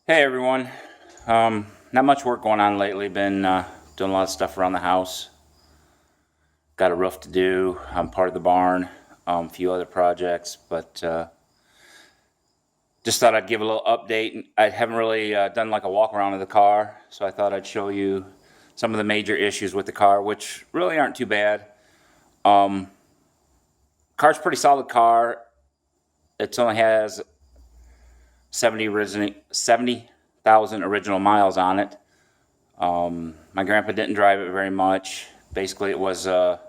Hey everyone. Not much work going on lately. Been doing a lot of stuff around the house. Got a roof to do. I'm part of the barn. A few other projects, but just thought I'd give a little update. I haven't really done like a walk around of the car, so I thought I'd show you some of the major issues with the car, which really aren't too bad. Car's a pretty solid car. It only has 70,000 original miles on it. My grandpa didn't drive it very much. Basically, it was a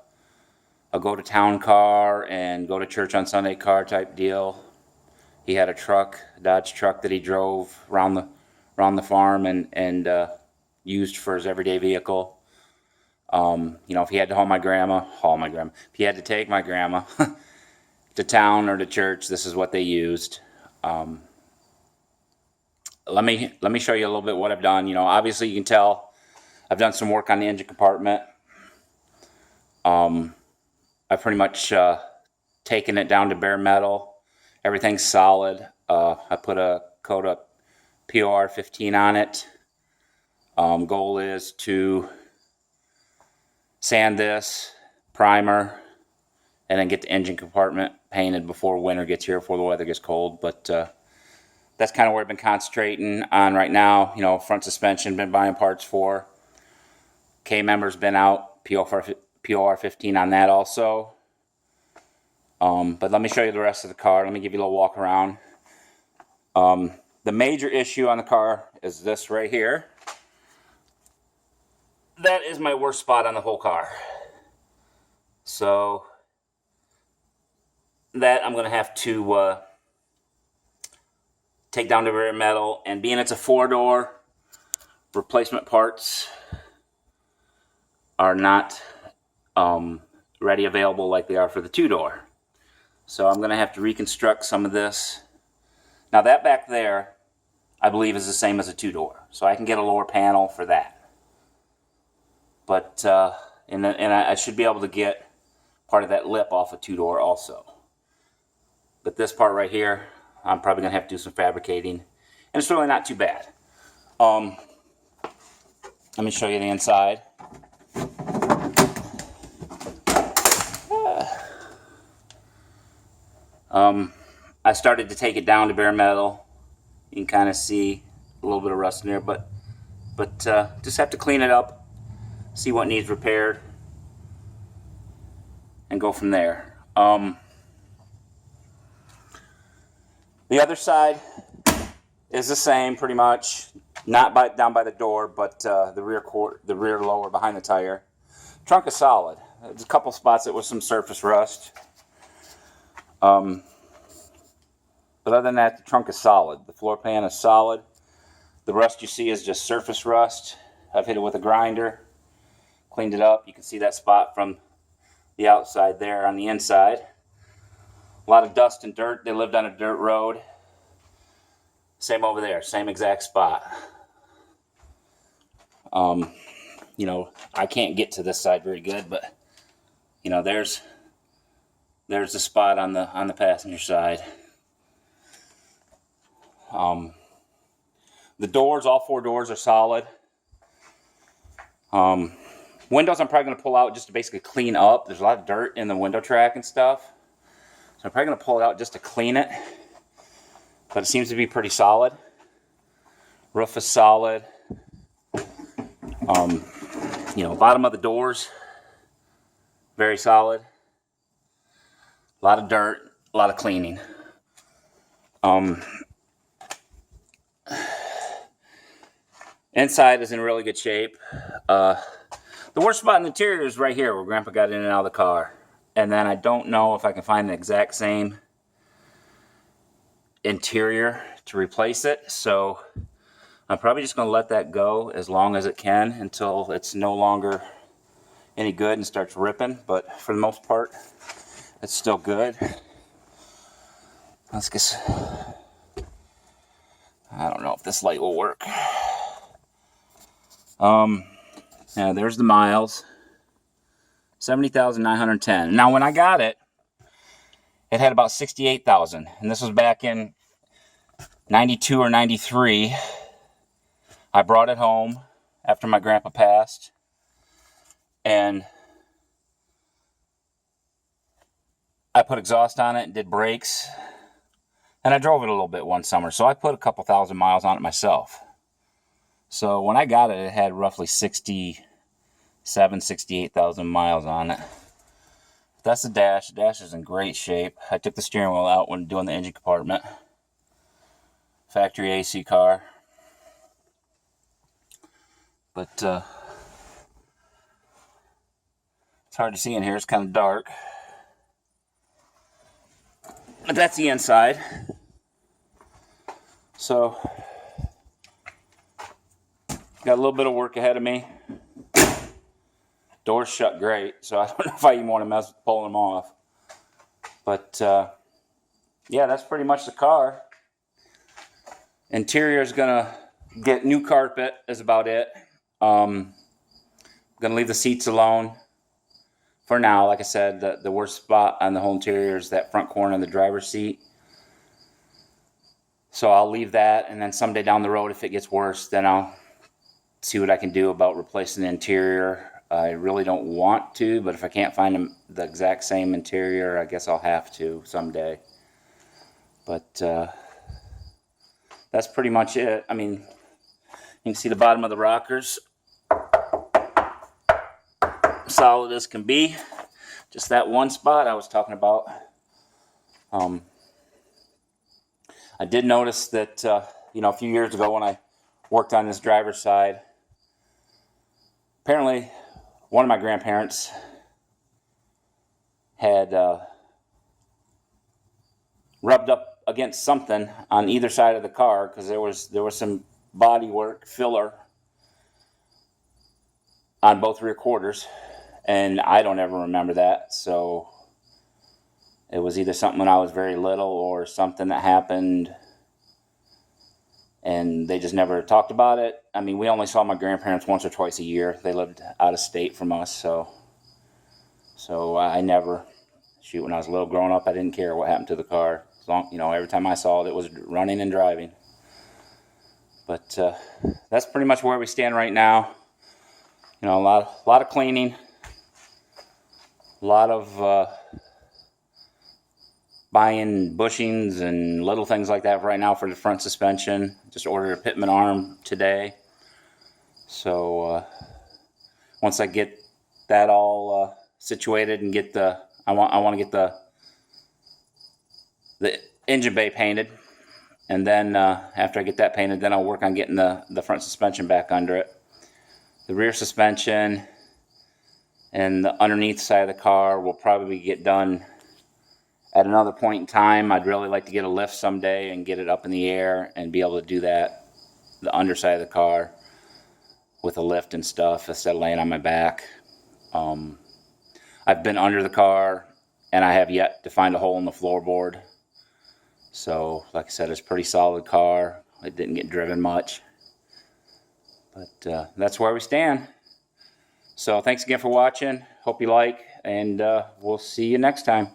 go-to-town car and go-to-church on Sunday car type deal. He had a truck, a Dodge truck that he drove around the farm and used for his everyday vehicle. If he had to if he had to take my grandma to town or to church, this is what they used. Let me show you a little bit what I've done. Obviously you can tell I've done some work on the engine compartment. I've pretty much taken it down to bare metal. Everything's solid. I put a coat of POR 15 on it. Goal is to sand this, primer, and then get the engine compartment painted before winter gets here, before the weather gets cold. But that's kind of where I've been concentrating on right now. Front suspension, been buying parts for. K-member's been out, POR 15 on that also. But let me show you the rest of the car. Let me give you a little walk around. The major issue on the car is this right here. That is my worst spot on the whole car. So that I'm going to have to take down to bare metal, and being it's a 4-door, replacement parts are not ready available like they are for the 2-door. So I'm going to have to reconstruct some of this. Now that back there, I believe, is the same as a 2-door, so I can get a lower panel for that. But and I should be able to get part of that lip off a 2-door also. But this part right here, I'm probably going to have to do some fabricating. And it's really not too bad. Let me show you the inside. I started to take it down to bare metal. You can kind of see a little bit of rust in there, but just have to clean it up, see what needs repaired, and go from there. The other side is the same, pretty much. Not down by the door, but the rear lower behind the tire. Trunk is solid. There's a couple spots that was some surface rust. But other than that, the trunk is solid. The floor pan is solid. The rust you see is just surface rust. I've hit it with a grinder, cleaned it up. You can see that spot from the outside there on the inside. A lot of dust and dirt. They lived on a dirt road. Same over there, same exact spot. I can't get to this side very good, but there's the spot on the passenger side. The doors, all 4 doors are solid. Windows I'm probably going to pull out just to basically clean up. There's a lot of dirt in the window track and stuff. So I'm probably going to pull it out just to clean it. But it seems to be pretty solid. Roof is solid. Bottom of the doors, very solid. A lot of dirt, a lot of cleaning. Inside is in really good shape. The worst spot in the interior is right here where Grandpa got in and out of the car. And then I don't know if I can find the exact same interior to replace it. So I'm probably just going to let that go as long as it can until it's no longer any good and starts ripping. But for the most part, it's still good. Let's get... I don't know if this light will work. There's the miles. 70,910. Now when I got it, it had about 68,000. And this was back in 92 or 93. I brought it home after my grandpa passed, and I put exhaust on it and did brakes, and I drove it a little bit one summer, so I put a couple thousand miles on it myself. So when I got it, it had roughly 68,000 miles on it. That's the dash. The dash is in great shape. I took the steering wheel out when doing the engine compartment. Factory AC car. But it's hard to see in here. It's kind of dark. But that's the inside. So, got a little bit of work ahead of me. Doors shut great, so I don't know if I even want to mess with pulling them off. But, yeah, that's pretty much the car. Interior is going to get new carpet, is about it. Going to leave the seats alone for now. Like I said, the worst spot on the whole interior is that front corner of the driver's seat. So I'll leave that, and then someday down the road, if it gets worse, then I'll see what I can do about replacing the interior. I really don't want to, but if I can't find the exact same interior, I guess I'll have to someday. But that's pretty much it. I mean, you can see the bottom of the rockers. Solid as can be. Just that one spot I was talking about. I did notice that, a few years ago when I worked on this driver's side, apparently one of my grandparents had rubbed up against something on either side of the car, because there was some bodywork filler on both rear quarters, and I don't ever remember that. So it was either something when I was very little or something that happened and they just never talked about it. I mean, we only saw my grandparents once or twice a year. They lived out of state from us, so I never, when I was little growing up, I didn't care what happened to the car. As long, every time I saw it, it was running and driving. But that's pretty much where we stand right now. A lot of cleaning, a lot of buying bushings and little things like that right now for the front suspension. Just ordered a pitman arm today. So once I get that all situated and get I want to get the engine bay painted, and then after I get that painted, then I'll work on getting the front suspension back under it. The rear suspension and the underneath side of the car will probably get done at another point in time. I'd really like to get a lift someday and get it up in the air and be able to do that, the underside of the car, with a lift and stuff instead of laying on my back. I've been under the car and I have yet to find a hole in the floorboard. So, like I said, it's a pretty solid car. It didn't get driven much. But that's where we stand. So thanks again for watching. Hope you like, and we'll see you next time.